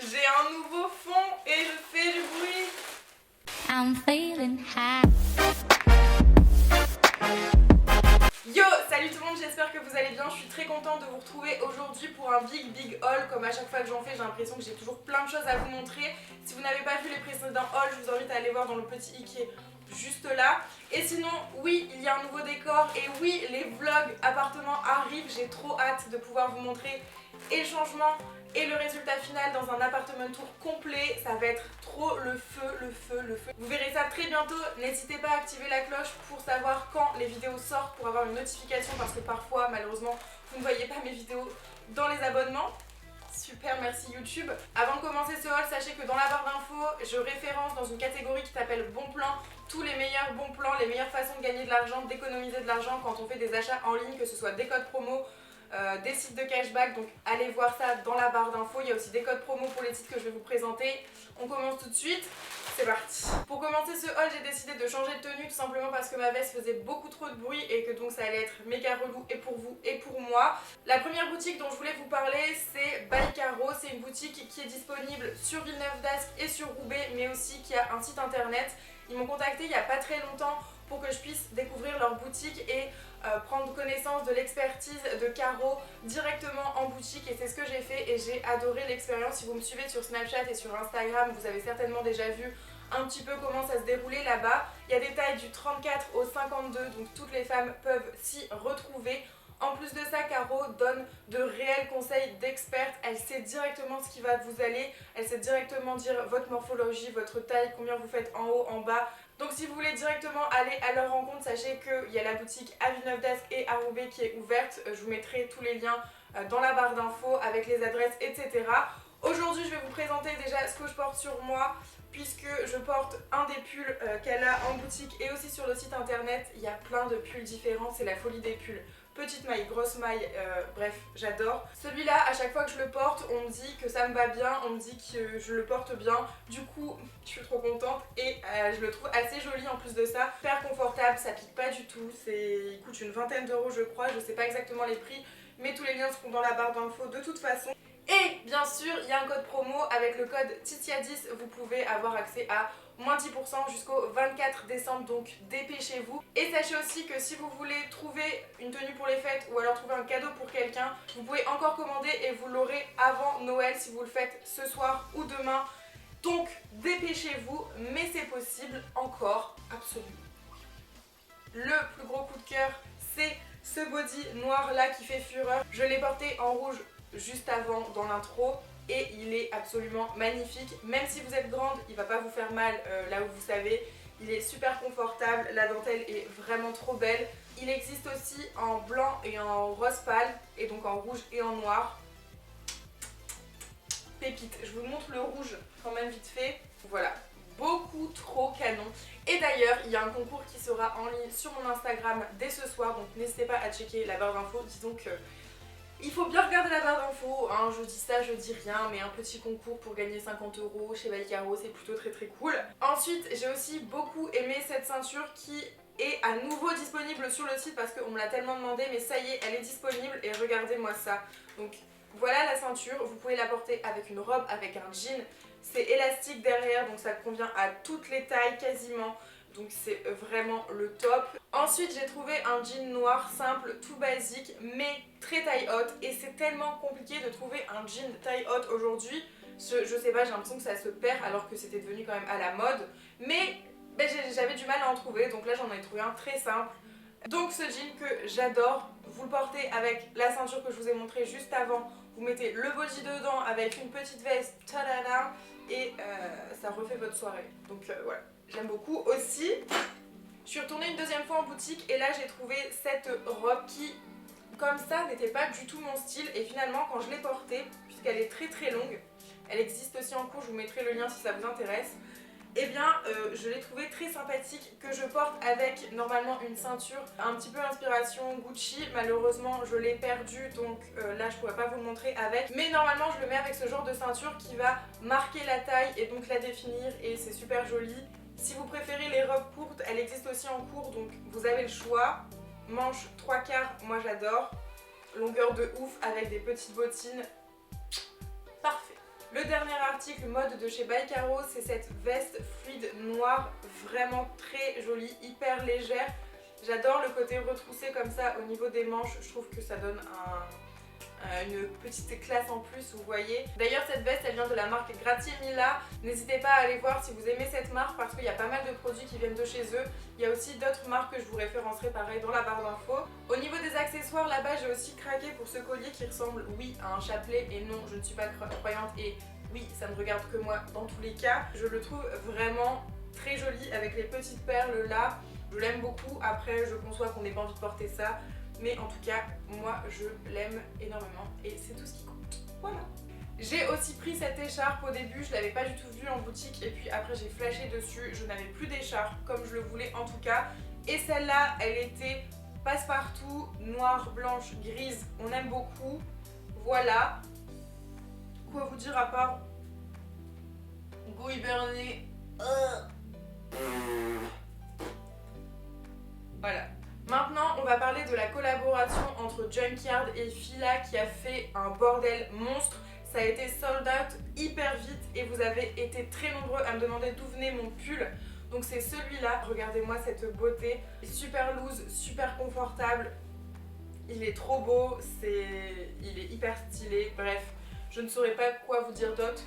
J'ai un nouveau fond et je fais du bruit. I'm feeling high. Yo, salut tout le monde, j'espère que vous allez bien. Je suis très contente de vous retrouver aujourd'hui pour un big haul. Comme à chaque fois que j'en fais, j'ai l'impression que j'ai toujours plein de choses à vous montrer. Si vous n'avez pas vu les précédents hauls, je vous invite à aller voir dans le petit i qui est juste là. Et sinon, oui, il y a un nouveau décor et oui, les vlogs appartements arrivent. J'ai trop hâte de pouvoir vous montrer et le changement et le résultat final dans un appartement tour complet. Ça va être trop le feu. Vous verrez ça très bientôt. N'hésitez pas à activer la cloche pour savoir quand les vidéos sortent, pour avoir une notification, parce que parfois malheureusement vous ne voyez pas mes vidéos dans les abonnements. Super, merci YouTube. Avant de commencer ce haul, sachez que dans la barre d'infos, je référence dans une catégorie qui s'appelle Bon Plan tous les meilleurs bons plans, les meilleures façons de gagner de l'argent, d'économiser de l'argent quand on fait des achats en ligne, que ce soit des codes promo, des sites de cashback. Donc allez voir ça dans la barre d'infos. Il y a aussi des codes promo pour les titres que je vais vous présenter. On commence tout de suite. C'est parti. Pour commencer ce haul, j'ai décidé de changer de tenue tout simplement parce que ma veste faisait beaucoup trop de bruit et que donc ça allait être méga relou et pour vous et pour moi. La première boutique dont je voulais vous parler, c'est By Caro. C'est une boutique qui est disponible sur Villeneuve d'Ascq et sur Roubaix, mais aussi qui a un site internet. Ils m'ont contacté il n'y a pas très longtemps pour que je puisse découvrir leur boutique et prendre connaissance de l'expertise de Caro directement en boutique, et c'est ce que j'ai fait et j'ai adoré l'expérience. Si vous me suivez sur Snapchat et sur Instagram, vous avez certainement déjà vu un petit peu comment ça se déroulait là-bas. Il y a des tailles du 34 au 52, donc toutes les femmes peuvent s'y retrouver. En plus de ça, Caro donne de réels conseils d'experte. Elle sait directement ce qui va vous aller. Elle sait directement dire votre morphologie, votre taille, combien vous faites en haut, en bas. Donc si vous voulez directement aller à leur rencontre, sachez qu'il y a la boutique à Villeneuve d'Ascq et à Roubaix qui est ouverte. Je vous mettrai tous les liens dans la barre d'infos avec les adresses, etc. Aujourd'hui, je vais vous présenter déjà ce que je porte sur moi, puisque je porte un des pulls qu'elle a en boutique et aussi sur le site internet. Il y a plein de pulls différents, c'est la folie des pulls. Petite maille, grosse maille, bref, j'adore. Celui-là, à chaque fois que je le porte, on me dit que ça me va bien, on me dit que je le porte bien. Du coup, je suis trop contente et je le trouve assez joli en plus de ça. Super confortable, ça pique pas du tout. Il coûte une vingtaine d'euros je crois, je sais pas exactement les prix, mais tous les liens seront dans la barre d'infos de toute façon. Et bien sûr, il y a un code promo avec le code TITIA10, vous pouvez avoir accès à moins 10% jusqu'au 24 décembre, donc dépêchez-vous. Et sachez aussi que si vous voulez trouver une tenue pour les fêtes ou alors trouver un cadeau pour quelqu'un, vous pouvez encore commander et vous l'aurez avant Noël si vous le faites ce soir ou demain. Donc dépêchez-vous, mais c'est possible encore, absolument. Le plus gros coup de cœur, c'est ce body noir là qui fait fureur. Je l'ai porté en rouge juste avant dans l'intro et il est absolument magnifique. Même si vous êtes grande, il va pas vous faire mal là où vous savez. Il est super confortable, la dentelle est vraiment trop belle. Il existe aussi en blanc et en rose pâle, et donc en rouge et en noir. Pépite, je vous montre le rouge quand même vite fait. Voilà, beaucoup trop canon. Et d'ailleurs, il y a un concours qui sera en ligne sur mon Instagram dès ce soir, donc n'hésitez pas à checker la barre d'infos. Disons que il faut bien regarder la barre d'infos, hein. Je dis ça, je dis rien, mais un petit concours pour gagner 50 € chez By Caro, c'est plutôt très cool. Ensuite, j'ai aussi beaucoup aimé cette ceinture qui est à nouveau disponible sur le site parce qu'on me l'a tellement demandé, mais ça y est, elle est disponible et regardez-moi ça. Donc voilà la ceinture, vous pouvez la porter avec une robe, avec un jean. C'est élastique derrière, donc ça convient à toutes les tailles quasiment. Donc c'est vraiment le top. Ensuite j'ai trouvé un jean noir simple, tout basique, mais très taille haute. Et c'est tellement compliqué de trouver un jean taille haute aujourd'hui. Je sais pas, j'ai l'impression que ça se perd alors que c'était devenu quand même à la mode. Mais j'avais du mal à en trouver, donc là j'en ai trouvé un très simple. Donc ce jean que j'adore, vous le portez avec la ceinture que je vous ai montrée juste avant. Vous mettez le body dedans avec une petite veste, tadadam, et ça refait votre soirée. Donc voilà. J'aime beaucoup aussi. Je suis retournée une deuxième fois en boutique et là j'ai trouvé cette robe qui, comme ça, n'était pas du tout mon style. Et finalement, quand je l'ai portée, puisqu'elle est très longue, elle existe aussi en cours, je vous mettrai le lien si ça vous intéresse. Et bien, je l'ai trouvée très sympathique, que je porte avec normalement une ceinture un petit peu inspiration Gucci. Malheureusement, je l'ai perdue, donc là je pourrais pas vous le montrer avec. Mais normalement, je le mets avec ce genre de ceinture qui va marquer la taille et donc la définir, et c'est super joli. Si vous préférez les robes courtes, elle existe aussi en court, donc vous avez le choix. Manche 3/4, moi j'adore. Longueur de ouf avec des petites bottines. Parfait. Le dernier article mode de chez By Caro, c'est cette veste fluide noire, vraiment très jolie, hyper légère. J'adore le côté retroussé comme ça au niveau des manches, je trouve que ça donne une petite classe en plus, vous voyez. D'ailleurs cette veste elle vient de la marque Grazie Mila, n'hésitez pas à aller voir si vous aimez cette marque parce qu'il y a pas mal de produits qui viennent de chez eux. Il y a aussi d'autres marques que je vous référencerai pareil dans la barre d'infos. Au niveau des accessoires là-bas j'ai aussi craqué pour ce collier qui ressemble oui à un chapelet et non je ne suis pas croyante et oui ça ne regarde que moi dans tous les cas. Je le trouve vraiment très joli avec les petites perles là, je l'aime beaucoup. Après je conçois qu'on n'ait pas envie de porter ça. Mais en tout cas, moi je l'aime énormément et c'est tout ce qui compte. Voilà. J'ai aussi pris cette écharpe au début, je l'avais pas du tout vue en boutique et puis après j'ai flashé dessus, je n'avais plus d'écharpe comme je le voulais en tout cas. Et celle-là, elle était passe-partout, noire, blanche, grise, on aime beaucoup. Voilà. Quoi vous dire à part go hiberner. Voilà. Maintenant, on va parler de la collaboration entre Junkyard et Fila qui a fait un bordel monstre. Ça a été sold out hyper vite et vous avez été très nombreux à me demander d'où venait mon pull. Donc c'est celui-là, regardez-moi cette beauté. Super loose, super confortable. Il est trop beau, il est hyper stylé. Bref, je ne saurais pas quoi vous dire d'autre.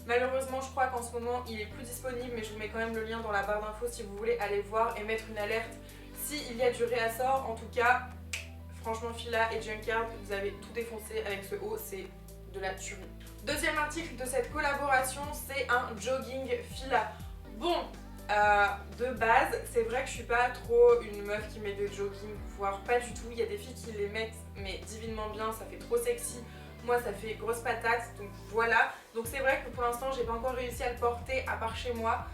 Malheureusement, je crois qu'en ce moment, il est plus disponible, mais je vous mets quand même le lien dans la barre d'infos si vous voulez aller voir et mettre une alerte s'il y a du réassort. En tout cas, franchement, Fila et Junkyard, vous avez tout défoncé avec ce haut, c'est de la tuerie. Deuxième article de cette collaboration, c'est un jogging Fila. Bon, de base, c'est vrai que je suis pas trop une meuf qui met des joggings, voire pas du tout. Il y a des filles qui les mettent, mais divinement bien, ça fait trop sexy. Moi ça fait grosse patate, donc voilà. Donc c'est vrai que pour l'instant j'ai pas encore réussi à le porter à part chez moi.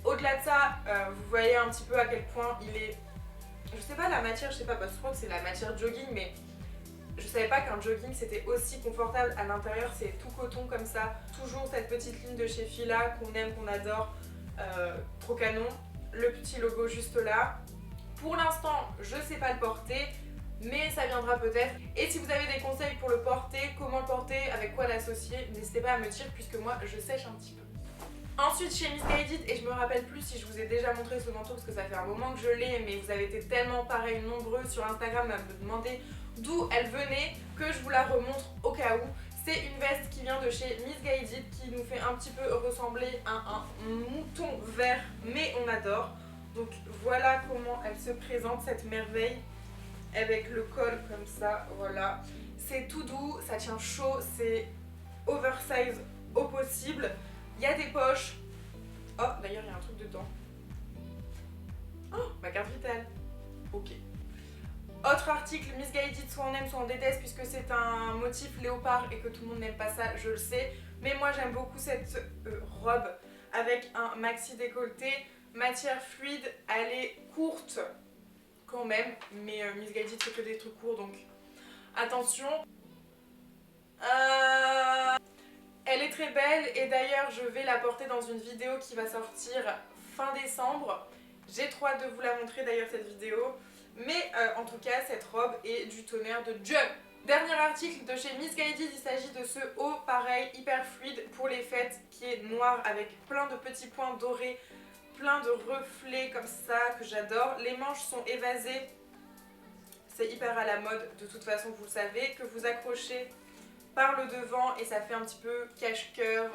Au-delà de ça, vous voyez un petit peu à quel point il est... Je sais pas la matière, je sais pas, je crois que c'est la matière jogging, mais je savais pas qu'un jogging c'était aussi confortable. À l'intérieur c'est tout coton comme ça. Toujours cette petite ligne de chez Fila qu'on aime, qu'on adore, trop canon. Le petit logo juste là. Pour l'instant je sais pas le porter, mais ça viendra peut-être. Et si vous avez des conseils pour le porter, comment le porter, avec quoi l'associer, n'hésitez pas à me dire puisque moi je sèche un petit peu. Ensuite chez Missguided, et je me rappelle plus si je vous ai déjà montré ce manteau parce que ça fait un moment que je l'ai, mais vous avez été tellement pareil nombreux sur Instagram à me demander d'où elle venait que je vous la remontre au cas où. C'est une veste qui vient de chez Missguided qui nous fait un petit peu ressembler à un mouton vert, mais on adore. Donc voilà comment elle se présente cette merveille. Avec le col comme ça, voilà. C'est tout doux, ça tient chaud, c'est oversize au possible. Il y a des poches. Oh, d'ailleurs, il y a un truc dedans. Oh, ma carte vitale. Ok. Autre article, Missguided, soit on aime, soit on déteste, puisque c'est un motif léopard et que tout le monde n'aime pas ça, je le sais. Mais moi, j'aime beaucoup cette robe avec un maxi décolleté, matière fluide, elle est courte. Quand même, mais Missguided c'est que des trucs courts donc attention. Elle est très belle et d'ailleurs je vais la porter dans une vidéo qui va sortir fin décembre. J'ai trop hâte de vous la montrer d'ailleurs cette vidéo, mais en tout cas cette robe est du tonnerre de Dieu. Dernier article de chez Missguided, il s'agit de ce haut pareil hyper fluide pour les fêtes qui est noir avec plein de petits points dorés, plein de reflets comme ça que j'adore. Les manches sont évasées, c'est hyper à la mode de toute façon, vous le savez, que vous accrochez par le devant et ça fait un petit peu cache-cœur,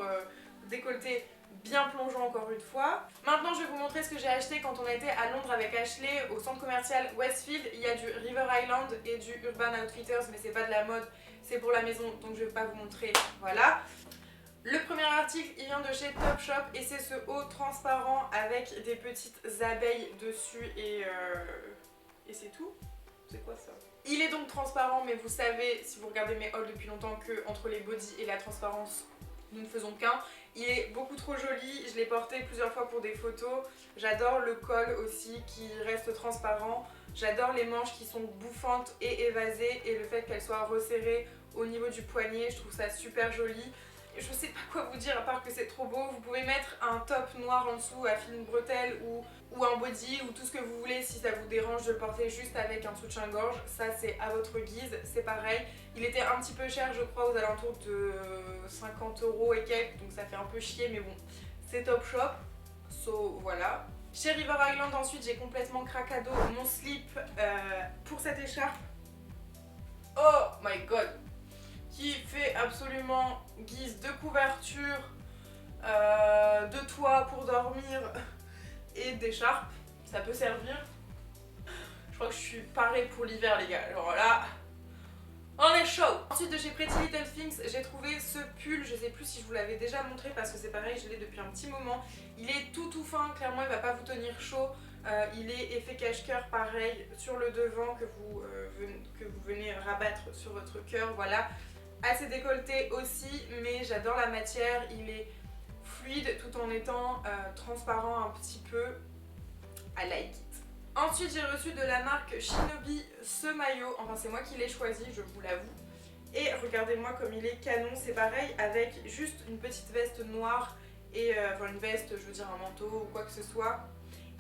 décolleté bien plongeant encore une fois. Maintenant je vais vous montrer ce que j'ai acheté quand on a été à Londres avec Ashley au centre commercial Westfield. Il y a du River Island et du Urban Outfitters, mais c'est pas de la mode, c'est pour la maison donc je vais pas vous montrer, voilà. Le premier article, il vient de chez Topshop et c'est ce haut transparent avec des petites abeilles dessus et c'est tout. C'est quoi ça? Il est donc transparent, mais vous savez, si vous regardez mes hauls depuis longtemps, que entre les bodys et la transparence, nous ne faisons qu'un. Il est beaucoup trop joli, je l'ai porté plusieurs fois pour des photos. J'adore le col aussi qui reste transparent. J'adore les manches qui sont bouffantes et évasées et le fait qu'elles soient resserrées au niveau du poignet, je trouve ça super joli. je sais pas quoi vous dire à part que c'est trop beau. Vous pouvez mettre un top noir en dessous à fine bretelle ou un body ou tout ce que vous voulez si ça vous dérange de le porter juste avec un soutien-gorge. Ça c'est à votre guise, c'est pareil. Il était un petit peu cher je crois aux alentours de 50 € et quelques, donc ça fait un peu chier mais bon, c'est Topshop. So voilà. Chez River Island ensuite j'ai complètement cracado mon slip pour cette écharpe. Oh my god, qui fait absolument guise de couverture, de toit pour dormir et d'écharpe. Ça peut servir. Je crois que je suis parée pour l'hiver les gars. Alors là, on est chaud. Ensuite de chez Pretty Little Things, j'ai trouvé ce pull. Je sais plus si je vous l'avais déjà montré parce que c'est pareil, je l'ai depuis un petit moment. Il est tout fin, clairement il va pas vous tenir chaud. Il est effet cache-cœur pareil sur le devant que vous venez rabattre sur votre cœur. Voilà. Assez décolleté aussi, mais j'adore la matière. Il est fluide tout en étant transparent un petit peu. I like it. Ensuite j'ai reçu de la marque Shinobi ce maillot, enfin c'est moi qui l'ai choisi, je vous l'avoue. Et regardez-moi comme il est canon, c'est pareil avec juste une petite veste noire et enfin une veste, je veux dire un manteau ou quoi que ce soit.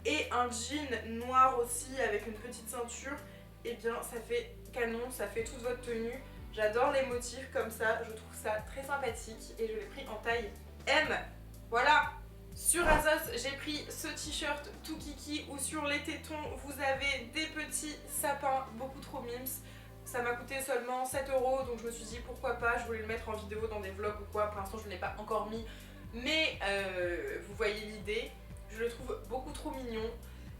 Et un jean noir aussi avec une petite ceinture, et bien ça fait canon, ça fait toute votre tenue. J'adore les motifs comme ça, je trouve ça très sympathique et je l'ai pris en taille M. Voilà. Sur Azos, j'ai pris ce t-shirt tout kiki où sur les tétons vous avez des petits sapins, beaucoup trop mimes. Ça m'a coûté seulement 7 € donc je me suis dit pourquoi pas, je voulais le mettre en vidéo dans des vlogs ou quoi. Pour l'instant je ne l'ai pas encore mis, mais vous voyez l'idée. Je le trouve beaucoup trop mignon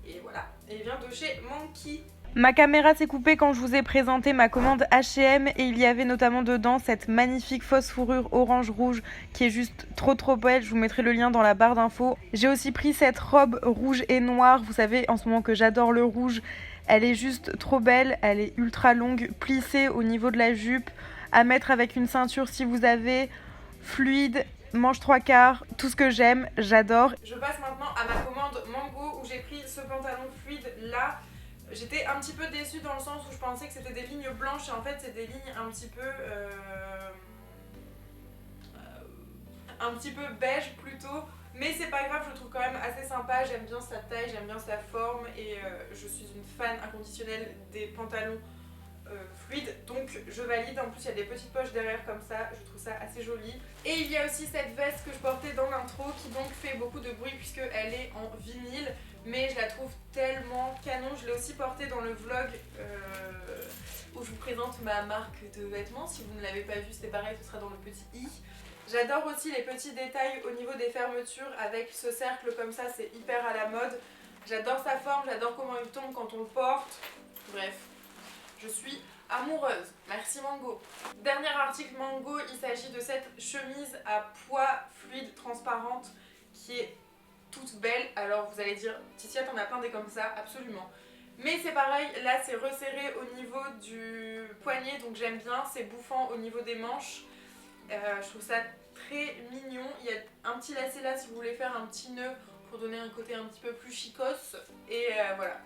et voilà. Et il vient de chez Monkey. Ma caméra s'est coupée quand je vous ai présenté ma commande H&M et il y avait notamment dedans cette magnifique fausse fourrure orange-rouge qui est juste trop belle. Je vous mettrai le lien dans la barre d'infos. J'ai aussi pris cette robe rouge et noire. Vous savez en ce moment que j'adore le rouge. Elle est juste trop belle. Elle est ultra longue, plissée au niveau de la jupe. À mettre avec une ceinture si vous avez. Fluide, manche 3/4, tout ce que j'aime, j'adore. Je passe maintenant à ma commande Mango où j'ai pris ce pantalon fluide là. J'étais un petit peu déçue dans le sens où je pensais que c'était des lignes blanches et en fait c'est des lignes un petit peu beige plutôt, mais c'est pas grave, je le trouve quand même assez sympa. J'aime bien sa taille, j'aime bien sa forme et je suis une fan inconditionnelle des pantalons fluides, donc je valide. En plus il y a des petites poches derrière comme ça, je trouve ça assez joli. Et il y a aussi cette veste que je portais dans l'intro qui donc fait beaucoup de bruit puisque elle est en vinyle, mais je la trouve tellement canon. Je l'ai aussi portée dans le vlog où je vous présente ma marque de vêtements. Si vous ne l'avez pas vu, c'est pareil, ce sera dans le petit i. J'adore aussi les petits détails au niveau des fermetures avec ce cercle comme ça, c'est hyper à la mode. J'adore sa forme, j'adore comment il tombe quand on le porte. Bref, je suis amoureuse. Merci Mango. Dernier article Mango, il s'agit de cette chemise à pois fluide transparente qui est toute belle. Alors vous allez dire, Titia t'en as plein des comme ça, absolument. Mais c'est pareil, là c'est resserré au niveau du poignet, donc j'aime bien, c'est bouffant au niveau des manches. Je trouve ça très mignon. Il y a un petit lacet là si vous voulez faire un petit nœud pour donner un côté un petit peu plus chicos. Et voilà.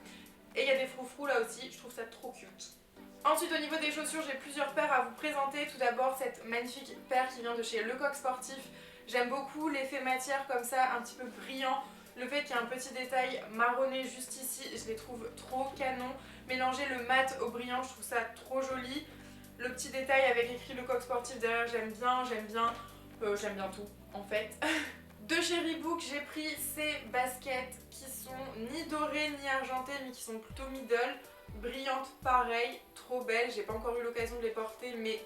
Et il y a des froufrous là aussi, je trouve ça trop cute. Ensuite au niveau des chaussures, j'ai plusieurs paires à vous présenter. Tout d'abord cette magnifique paire qui vient de chez Lecoq Sportif. J'aime beaucoup l'effet matière comme ça, un petit peu brillant. Le fait qu'il y ait un petit détail marronné juste ici, je les trouve trop canon. Mélanger le mat au brillant, je trouve ça trop joli. Le petit détail avec écrit Lecoq Sportif derrière, j'aime bien tout en fait. De chez Reebok, j'ai pris ces baskets qui sont ni dorées ni argentées mais qui sont plutôt middle. Brillantes pareil, trop belles. J'ai pas encore eu l'occasion de les porter mais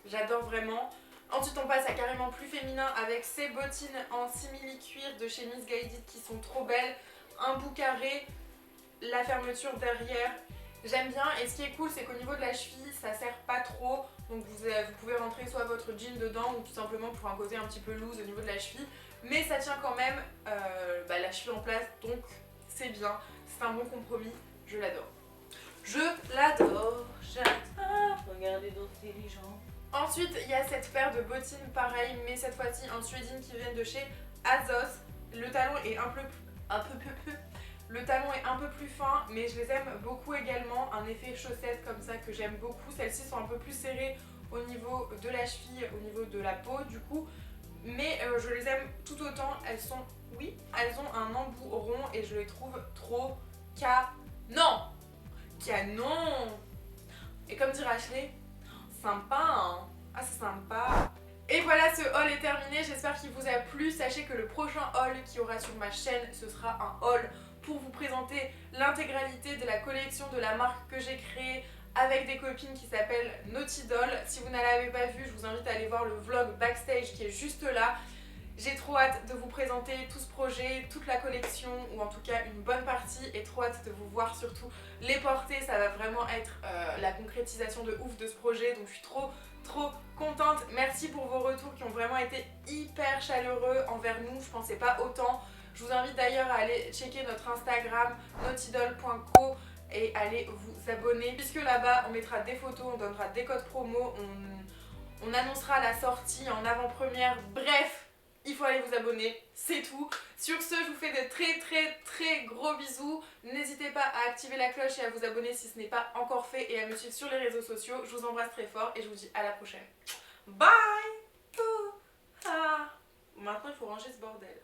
j'adore vraiment. Ensuite on passe à carrément plus féminin avec ces bottines en simili-cuir de chez Miss Guided qui sont trop belles. Un bout carré, la fermeture derrière. J'aime bien et ce qui est cool c'est qu'au niveau de la cheville ça serre pas trop. Donc vous pouvez rentrer soit votre jean dedans ou tout simplement pour un côté un petit peu loose au niveau de la cheville. Mais ça tient quand même la cheville en place donc c'est bien. C'est un bon compromis, je l'adore. Je l'adore, j'adore. Regardez d'autres dirigeants. Ensuite il y a cette paire de bottines pareil mais cette fois-ci en suédine qui viennent de chez Azos. Le talon est le talon est un peu plus fin mais je les aime beaucoup également. Un effet chaussette comme ça que j'aime beaucoup. Celles-ci sont un peu plus serrées au niveau de la cheville, au niveau de la peau du coup. mais je les aime tout autant. Elles sont, oui, elles ont un embout rond et je les trouve trop canon. Et comme dit Ashley, sympa hein. Ah c'est sympa. Et voilà, ce haul est terminé, j'espère qu'il vous a plu. Sachez que le prochain haul qu'il y aura sur ma chaîne, ce sera un haul pour vous présenter l'intégralité de la collection de la marque que j'ai créée avec des copines qui s'appelle Naughty Doll. Si vous ne l'avez pas vu, je vous invite à aller voir le vlog backstage qui est juste là. J'ai trop hâte de vous présenter tout ce projet, toute la collection, ou en tout cas une bonne partie, et trop hâte de vous voir surtout les porter. Ça va vraiment être la concrétisation de ouf de ce projet, donc je suis trop contente. Merci pour vos retours qui ont vraiment été hyper chaleureux envers nous, je pensais pas autant. Je vous invite d'ailleurs à aller checker notre Instagram naughtydoll.co et aller vous abonner, puisque là-bas on mettra des photos, on donnera des codes promo, on annoncera la sortie en avant-première, bref. Il faut aller vous abonner, c'est tout. Sur ce, je vous fais de très gros bisous. N'hésitez pas à activer la cloche et à vous abonner si ce n'est pas encore fait et à me suivre sur les réseaux sociaux. Je vous embrasse très fort et je vous dis à la prochaine. Bye. Maintenant, il faut ranger ce bordel.